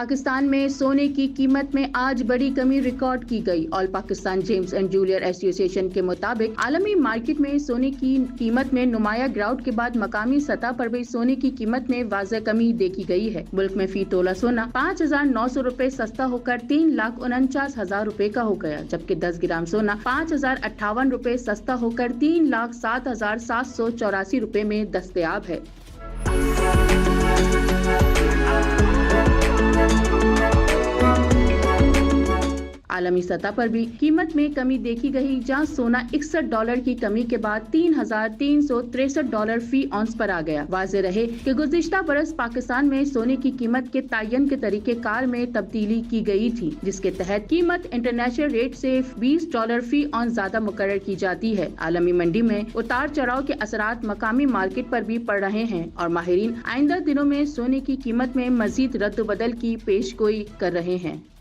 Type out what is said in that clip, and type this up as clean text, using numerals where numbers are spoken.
पाकिस्तान में सोने की कीमत में आज बड़ी कमी रिकॉर्ड की गई। All Pakistan gems and jewellers association के मुताबिक आलमी मार्केट में सोने की कीमत में नुमाया गिरावट के बाद मकामी सतह पर भी सोने की कीमत में वाज़ह कमी देखी गई है। मुल्क में फी तोला सोना 5,900 रुपए सस्ता होकर 3,49,000 रुपए का हो गया, जबकि 10 ग्राम सोना 5,058 रुपए सस्ता होकर 3,07,784 रुपए में दस्तयाब है। आलमी सतह पर भी कीमत में कमी देखी गई, जहां सोना $61 की कमी के बाद $3,363 फी औंस पर आ गया। वाज़ेह रहे कि गुज़िश्ता बरस पाकिस्तान में सोने की कीमत के तयन के तरीके कार में तब्दीली की गई थी, जिसके तहत कीमत इंटरनेशनल रेट से $20 फी औंस ज्यादा मुकर्रर की जाती है। आलमी मंडी में उतार चढ़ाव के असरात मकामी मार्केट पर भी पड़ रहे हैं और माहिरीन आइंदा दिनों में सोने की कीमत में मजीद रद्द बदल की पेशगोई कर रहे हैं।